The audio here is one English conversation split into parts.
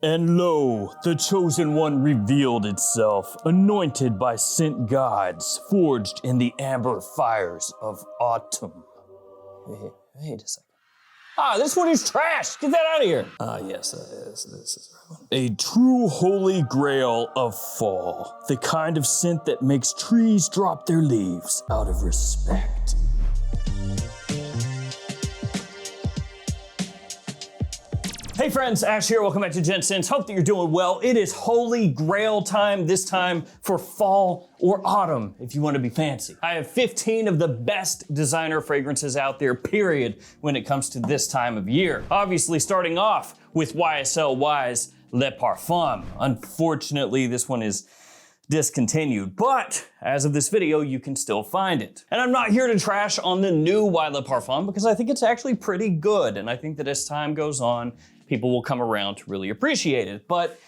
And lo, the chosen one revealed itself, anointed by scent gods, forged in the amber fires of autumn. Wait a second. This one is trash. Get that out of here. Yes, this is the right one. A true holy grail of fall. The kind of scent that makes trees drop their leaves out of respect. Hey friends, Ash here, welcome back to Gents. Hope that you're doing well. It is Holy Grail time, this time for fall or autumn, if you want to be fancy. I have 15 of the best designer fragrances out there, period, when it comes to this time of year. Obviously, starting off with YSL Le Parfum. Unfortunately, this one is discontinued, but as of this video, you can still find it. And I'm not here to trash on the new Y Le Parfum because I think it's actually pretty good, and I think that as time goes on, people will come around to really appreciate it. But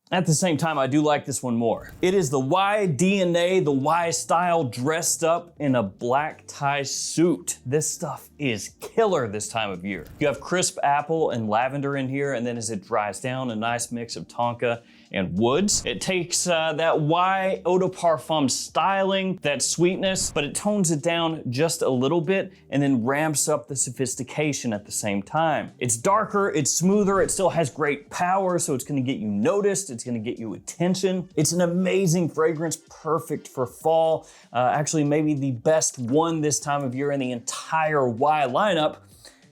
at the same time, I do like this one more. It is the Y DNA, the Y style, dressed up in a black tie suit. This stuff is killer this time of year. You have crisp apple and lavender in here, and then as it dries down, a nice mix of tonka and woods. It takes that Y Eau de Parfum styling, that sweetness, but it tones it down just a little bit and then ramps up the sophistication at the same time. It's darker, it's smoother, it still has great power, so it's gonna get you noticed, it's gonna get you attention. It's an amazing fragrance, perfect for fall. Actually, maybe the best one this time of year in the entire Y lineup.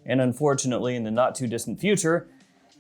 And unfortunately, in the not too distant future,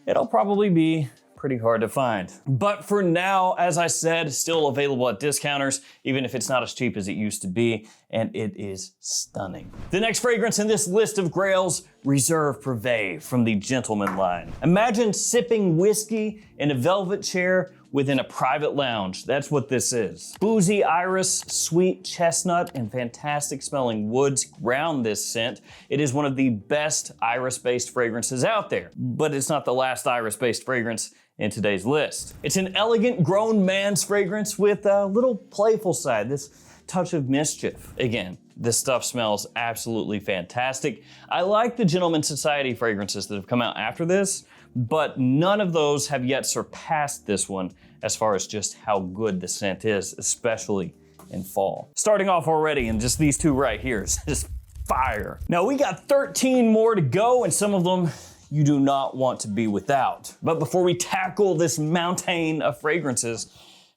it'll probably be pretty hard to find. But for now, as I said, still available at discounters, even if it's not as cheap as it used to be, and it is stunning. The next fragrance in this list of grails, Reserve Privé from the Gentleman line. Imagine sipping whiskey in a velvet chair within a private lounge. That's what this is. Boozy iris, sweet chestnut, and fantastic smelling woods ground this scent. It is one of the best iris-based fragrances out there, but it's not the last iris-based fragrance in today's list. It's an elegant grown man's fragrance with a little playful side, this touch of mischief. Again, this stuff smells absolutely fantastic. I like the Gentleman Society fragrances that have come out after this, but none of those have yet surpassed this one as far as just how good the scent is, especially in fall. Starting off already, and just these two right here is just fire. Now we got 13 more to go, and some of them you do not want to be without. But before we tackle this mountain of fragrances,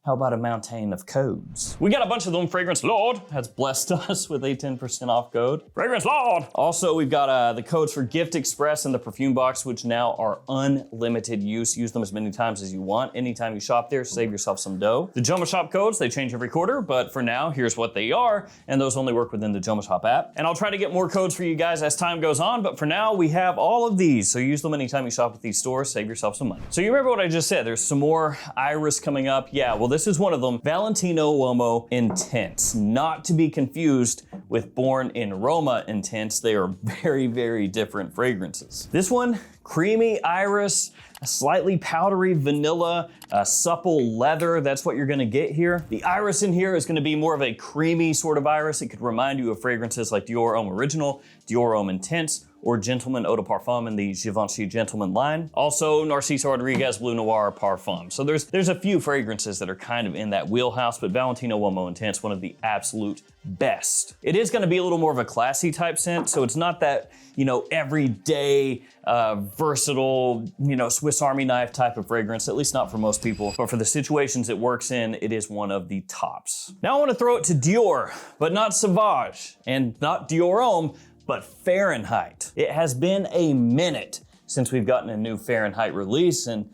how about a mountain of codes? We got a bunch of them. Fragrance Lord has blessed us with a 10% off code. Fragrance Lord! Also, we've got the codes for Gift Express and the perfume box, which now are unlimited use. Use them as many times as you want. Anytime you shop there, save yourself some dough. The JOMASHOP codes, they change every quarter, but for now, here's what they are, and those only work within the JOMASHOP app. And I'll try to get more codes for you guys as time goes on, but for now, we have all of these, so use them anytime you shop at these stores, save yourself some money. So you remember what I just said, there's some more iris coming up. Yeah, well, this is one of them, Valentino Uomo Intense. Not to be confused with Born in Roma Intense. They are very, very different fragrances. This one, creamy iris, a slightly powdery vanilla, a supple leather. That's what you're gonna get here. The iris in here is gonna be more of a creamy sort of iris. It could remind you of fragrances like Dior Homme Original, Dior Homme Intense, or Gentleman Eau de Parfum in the Givenchy Gentleman line. Also, Narciso Rodriguez Bleu Noir Parfum. So there's a few fragrances that are kind of in that wheelhouse, but Valentino Uomo Intense, one of the absolute best. It is gonna be a little more of a classy type scent, so it's not that, everyday, versatile, Swiss Army knife type of fragrance, at least not for most people. But for the situations it works in, it is one of the tops. Now I wanna throw it to Dior, but not Sauvage, and not Dior Homme, but Fahrenheit. It has been a minute since we've gotten a new Fahrenheit release, and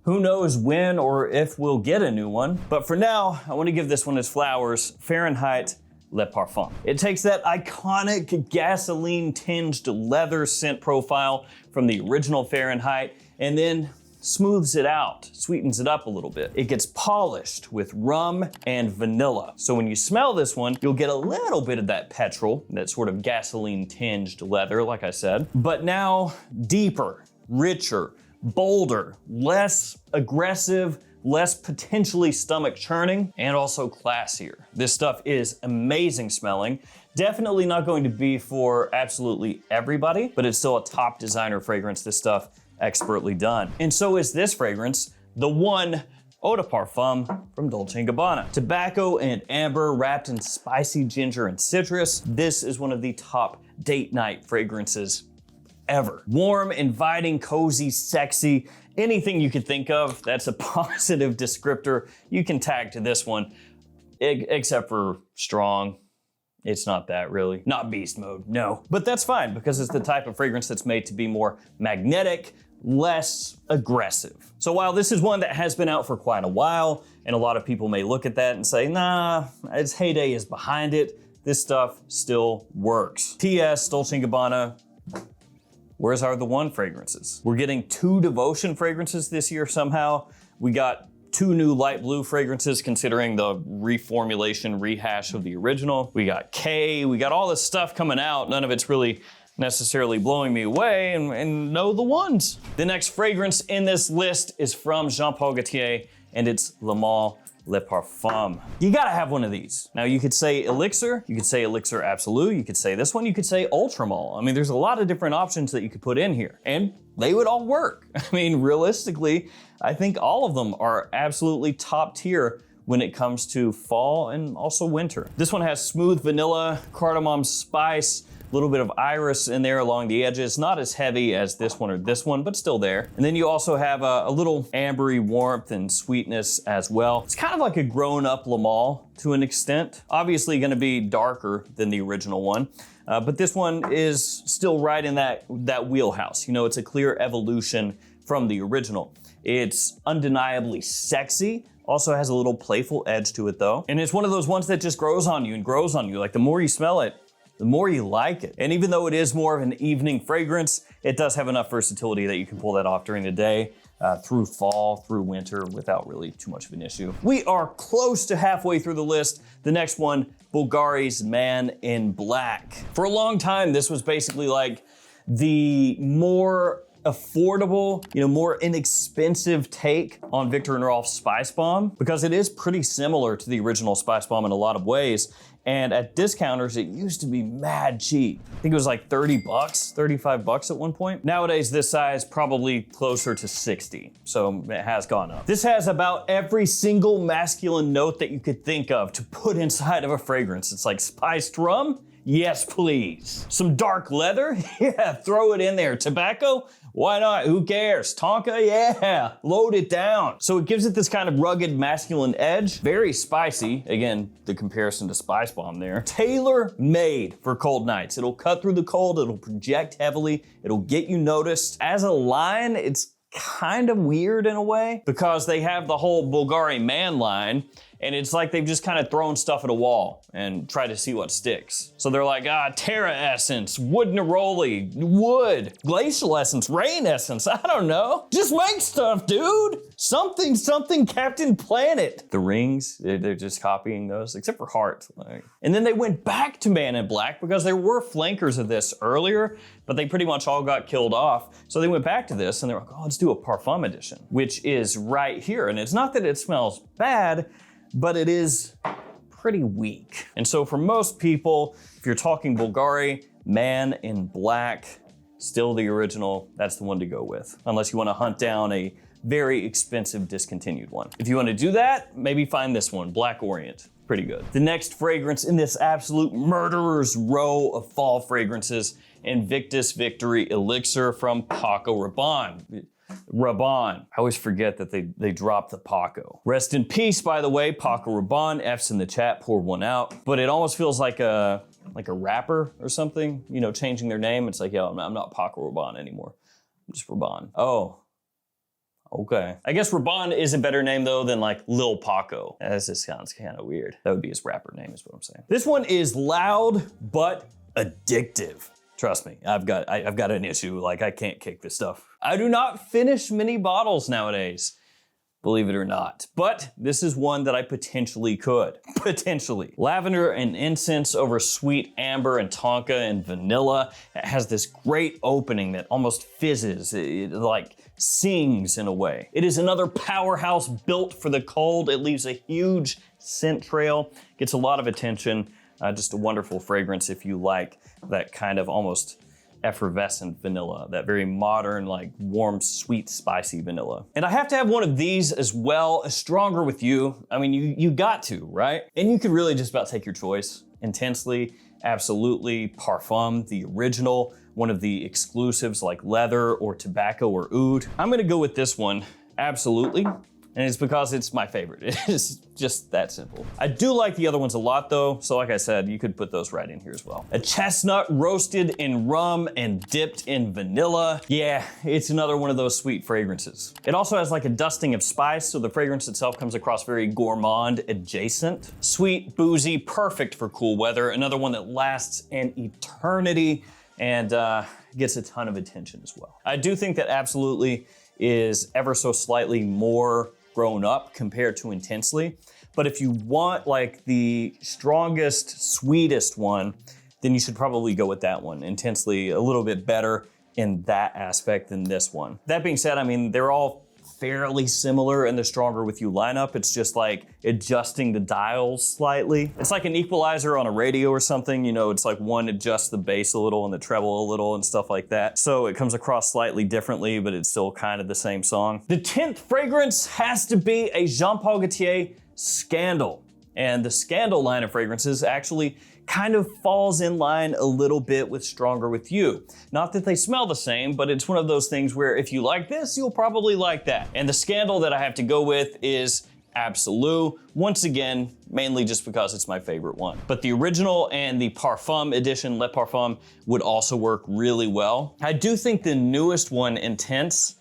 who knows when or if we'll get a new one. But for now, I wanna give this one its flowers, Fahrenheit Le Parfum. It takes that iconic gasoline-tinged leather scent profile from the original Fahrenheit, and then smooths it out, sweetens it up a little bit. It gets polished with rum and vanilla. So when you smell this one, you'll get a little bit of that petrol, that sort of gasoline-tinged leather, like I said, but now deeper, richer, bolder, less aggressive, less potentially stomach churning, and also classier. This stuff is amazing smelling. Definitely not going to be for absolutely everybody, but it's still a top designer fragrance. This stuff expertly done. And so is this fragrance, the one Eau de Parfum from Dolce & Gabbana. Tobacco and amber wrapped in spicy ginger and citrus. This is one of the top date night fragrances ever. Warm, inviting, cozy, sexy, anything you could think of that's a positive descriptor you can tag to this one, except for strong. It's not that really. Not beast mode, no. But that's fine because it's the type of fragrance that's made to be more magnetic, less aggressive. So while this is one that has been out for quite a while, and a lot of people may look at that and say, nah, its heyday is behind it, this stuff still works. P.S. Dolce & Gabbana, where's our The One fragrances? We're getting 2 Devotion fragrances this year somehow. We got 2 new light blue fragrances considering the reformulation, rehash of the original. We got K, we got all this stuff coming out. None of it's really necessarily blowing me away, and know the ones. The next fragrance in this list is from Jean Paul Gaultier, and it's Le Male Le Parfum. You gotta have one of these. Now you could say Elixir, you could say Elixir Absolute, you could say this one, you could say Ultra Male. I mean, there's a lot of different options that you could put in here, and they would all work. I mean, realistically, I think all of them are absolutely top tier when it comes to fall and also winter. This one has smooth vanilla, cardamom spice, a little bit of iris in there along the edges, not as heavy as this one or this one, but still there. And then you also have a little ambery warmth and sweetness as well. It's kind of like a grown-up Le Male to an extent. Obviously gonna be darker than the original one, but this one is still right in that wheelhouse. You know, it's a clear evolution from the original. It's undeniably sexy, also has a little playful edge to it though. And it's one of those ones that just grows on you and grows on you. Like the more you smell it, the more you like it. And even though it is more of an evening fragrance, it does have enough versatility that you can pull that off during the day, through fall, through winter, without really too much of an issue. We are close to halfway through the list. The next one, Bulgari's Man in Black. For a long time, this was basically like the more affordable, more inexpensive take on Viktor and Rolf's Spice Bomb, because it is pretty similar to the original Spice Bomb in a lot of ways. And at discounters, it used to be mad cheap. I think it was like 30 bucks, 35 bucks at one point. Nowadays, this size probably closer to 60. So it has gone up. This has about every single masculine note that you could think of to put inside of a fragrance. It's like spiced rum. Yes, please. Some dark leather? Yeah, throw it in there. Tobacco? Why not? Who cares? Tonka? Yeah, load it down. So it gives it this kind of rugged masculine edge. Very spicy. Again, the comparison to Spice Bomb there. Tailor-made for cold nights. It'll cut through the cold, it'll project heavily, it'll get you noticed. As a line, it's kind of weird in a way because they have the whole Bulgari Man line, and it's like they've just kind of thrown stuff at a wall and tried to see what sticks. So they're like, Terra Essence, Wood Neroli, wood, Glacial Essence, Rain Essence, I don't know. Just make stuff, dude. Something Captain Planet. The rings, they're just copying those, except for Heart. And then they went back to Man in Black because there were flankers of this earlier, but they pretty much all got killed off. So they went back to this and they're like, let's do a Parfum edition, which is right here. And it's not that it smells bad, but it is pretty weak. And so for most people, if you're talking Bulgari, Man in Black, still the original, that's the one to go with. Unless you want to hunt down a very expensive discontinued one. If you want to do that, maybe find this one, Black Orient. Pretty good. The next fragrance in this absolute murderer's row of fall fragrances, Invictus Victory Elixir from Paco Rabanne. Rabanne. I always forget that they dropped the Paco. Rest in peace, by the way, Paco Rabanne. F's in the chat, pour one out. But it almost feels like a rapper or something, changing their name. It's like, yo, I'm not Paco Rabanne anymore. I'm just Rabanne. Oh, okay. I guess Rabanne is a better name though than like Lil Paco. That just sounds kind of weird. That would be his rapper name is what I'm saying. This one is loud but addictive. Trust me, I've got an issue. Like, I can't kick this stuff. I do not finish many bottles nowadays, believe it or not. But this is one that I potentially could. Potentially. Lavender and incense over sweet amber and tonka and vanilla. It has this great opening that almost fizzes. It like sings in a way. It is another powerhouse built for the cold. It leaves a huge scent trail, gets a lot of attention. Just a wonderful fragrance if you like that kind of almost effervescent vanilla, that very modern, like warm, sweet, spicy vanilla. And I have to have one of these as well, a stronger with you. I mean, you got to, right? And you could really just about take your choice. Intensely, absolutely, Parfum, the original, one of the exclusives like leather or tobacco or oud. I'm gonna go with this one, absolutely. And it's because it's my favorite. It's just that simple. I do like the other ones a lot though, so like I said, you could put those right in here as well. A chestnut roasted in rum and dipped in vanilla. Yeah, it's another one of those sweet fragrances. It also has like a dusting of spice, so the fragrance itself comes across very gourmand adjacent. Sweet, boozy, perfect for cool weather. Another one that lasts an eternity and gets a ton of attention as well. I do think that absolutely is ever so slightly more grown up compared to Intensely. But if you want like the strongest, sweetest one, then you should probably go with that one. Intensely a little bit better in that aspect than this one. That being said, I mean, they're all fairly similar in the Stronger With You lineup. It's just like adjusting the dials slightly. It's like an equalizer on a radio or something, you know, it's like one adjusts the bass a little and the treble a little and stuff like that. So it comes across slightly differently, but it's still kind of the same song. The 10th fragrance has to be a Jean Paul Gaultier Scandal. And the Scandal line of fragrances actually kind of falls in line a little bit with Stronger With You. Not that they smell the same, but it's one of those things where if you like this, you'll probably like that. And the Scandal that I have to go with is Absolute. Once again, mainly just because it's my favorite one. But the original and the Parfum edition, Le Parfum, would also work really well. I do think the newest one, Intense,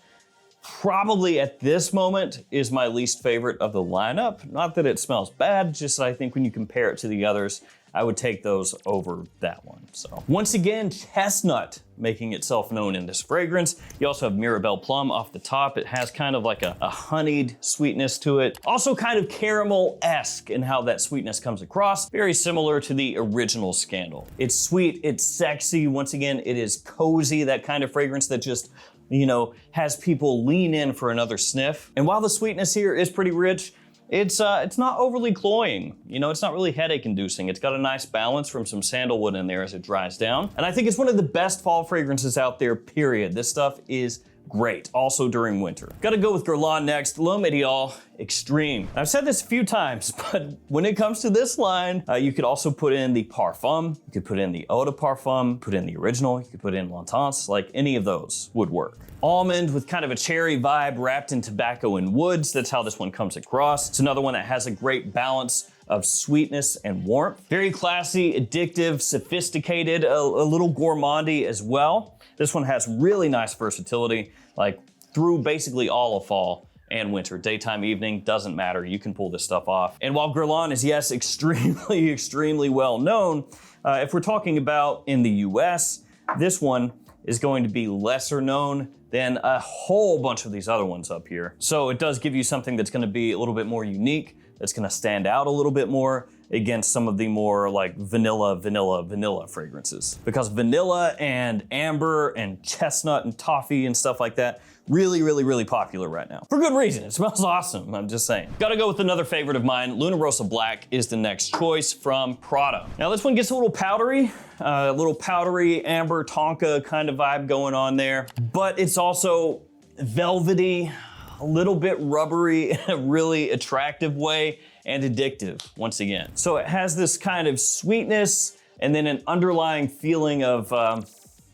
probably at this moment is my least favorite of the lineup. Not that it smells bad, just I think when you compare it to the others, I would take those over that one. So once again, chestnut making itself known in this fragrance. You also have Mirabelle Plum off the top. It has kind of like a honeyed sweetness to it. Also kind of caramel-esque in how that sweetness comes across. Very similar to the original Scandal. It's sweet, it's sexy. Once again, it is cozy, that kind of fragrance that just, you know, has people lean in for another sniff. And while the sweetness here is pretty rich, it's not overly cloying. You know, it's not really headache inducing. It's got a nice balance from some sandalwood in there as it dries down. And I think it's one of the best fall fragrances out there, period. This stuff is great, also during winter. Gotta go with Guerlain next, L'Homme Ideal Extreme. I've said this a few times, but when it comes to this line, you could also put in the Parfum, you could put in the Eau de Parfum, put in the original, you could put in L'Intense, like any of those would work. Almond with kind of a cherry vibe wrapped in tobacco and woods. That's how this one comes across. It's another one that has a great balance of sweetness and warmth. Very classy, addictive, sophisticated, a little gourmandy as well. This one has really nice versatility, like through basically all of fall and winter. Daytime, evening, doesn't matter. You can pull this stuff off. And while Guerlain is, yes, extremely, extremely well known, if we're talking about in the US, this one is going to be lesser known than a whole bunch of these other ones up here. So it does give you something that's gonna be a little bit more unique, that's gonna stand out a little bit more against some of the more like vanilla fragrances. Because vanilla and amber and chestnut and toffee and stuff like that, really popular right now. For good reason, it smells awesome, I'm just saying. Gotta go with another favorite of mine. Luna Rossa Black is the next choice from Prada. Now this one gets a little powdery amber tonka kind of vibe going on there, but it's also velvety, a little bit rubbery in a really attractive way, and addictive, once again. So it has this kind of sweetness and then an underlying feeling of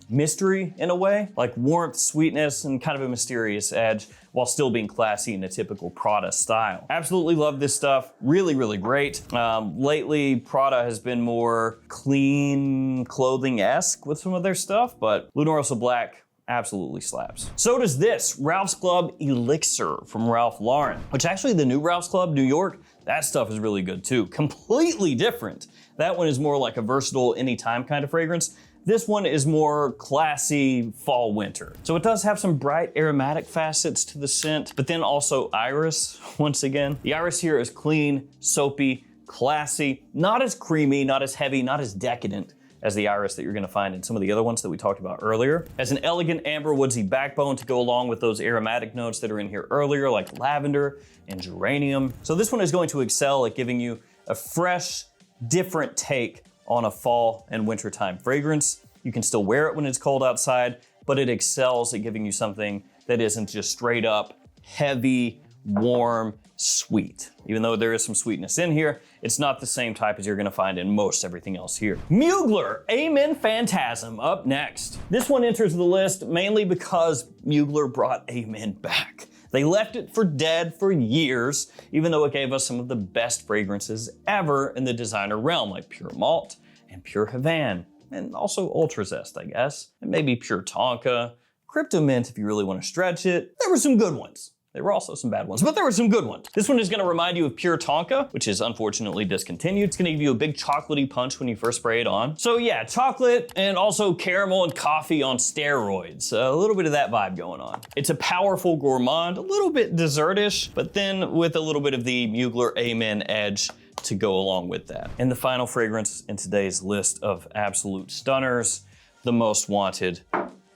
mystery in a way, like warmth, sweetness, and kind of a mysterious edge while still being classy in a typical Prada style. Absolutely love this stuff, really great. Lately, Prada has been more clean clothing-esque with some of their stuff, but Luna Rossa Black absolutely slaps. So does this, Ralph's Club Elixir from Ralph Lauren, which actually the new Ralph's Club New York, that stuff is really good too. Completely different. That one is more like a versatile anytime kind of fragrance. This one is more classy fall winter. So it does have some bright aromatic facets to the scent, but then also iris, once again. The iris here is clean, soapy, classy, not as creamy, not as heavy, not as decadent as the iris that you're gonna find in some of the other ones that we talked about earlier. Has an elegant amber woodsy backbone to go along with those aromatic notes that are in here earlier, like lavender and geranium. So this one is going to excel at giving you a fresh, different take on a fall and wintertime fragrance. You can still wear it when it's cold outside, but it excels at giving you something that isn't just straight up heavy, warm, sweet. Even though there is some sweetness in here, it's not the same type as you're gonna find in most everything else here. Mugler Amen Phantasm up next. This one enters the list mainly because Mugler brought Amen back. They left it for dead for years, even though it gave us some of the best fragrances ever in the designer realm, like Pure Malt and Pure Havane, and also Ultra Zest, I guess, and maybe Pure Tonka, Crypto Mint if you really want to stretch it. There were some good ones. There were also some bad ones, but there were some good ones. This one is gonna remind you of Pure Tonka, which is unfortunately discontinued. It's gonna give you a big chocolatey punch when you first spray it on. So yeah, chocolate and also caramel and coffee on steroids. A little bit of that vibe going on. It's a powerful gourmand, a little bit dessertish, but then with a little bit of the Mugler Amen edge to go along with that. And the final fragrance in today's list of absolute stunners, the most wanted,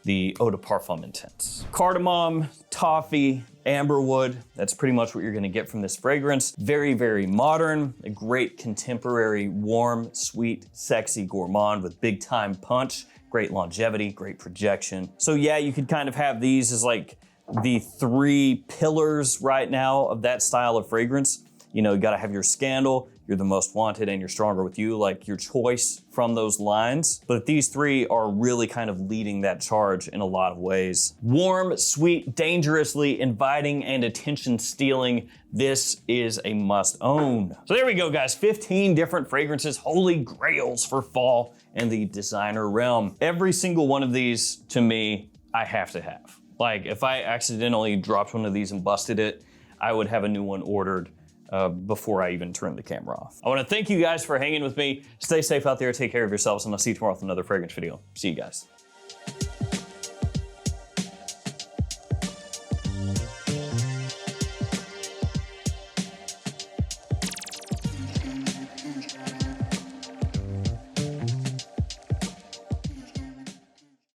the Eau de Parfum Intense. Cardamom, toffee, amberwood, that's pretty much what you're gonna get from this fragrance. Very, very modern, a great contemporary, warm, sweet, sexy gourmand with big time punch, great longevity, great projection. So yeah, you could kind of have these as like the 3 pillars right now of that style of fragrance. You know, you gotta have your Scandal, you're the most wanted, and you're Stronger with You, like your choice from those lines. But these 3 are really kind of leading that charge in a lot of ways. Warm, sweet, dangerously inviting, and attention stealing. This is a must own. So there we go, guys. 15 different fragrances, holy grails for fall in the designer realm. Every single one of these, to me, I have to have. Like if I accidentally dropped one of these and busted it, I would have a new one ordered before I even turn the camera off. I wanna thank you guys for hanging with me. Stay safe out there, take care of yourselves, and I'll see you tomorrow with another fragrance video. See you guys.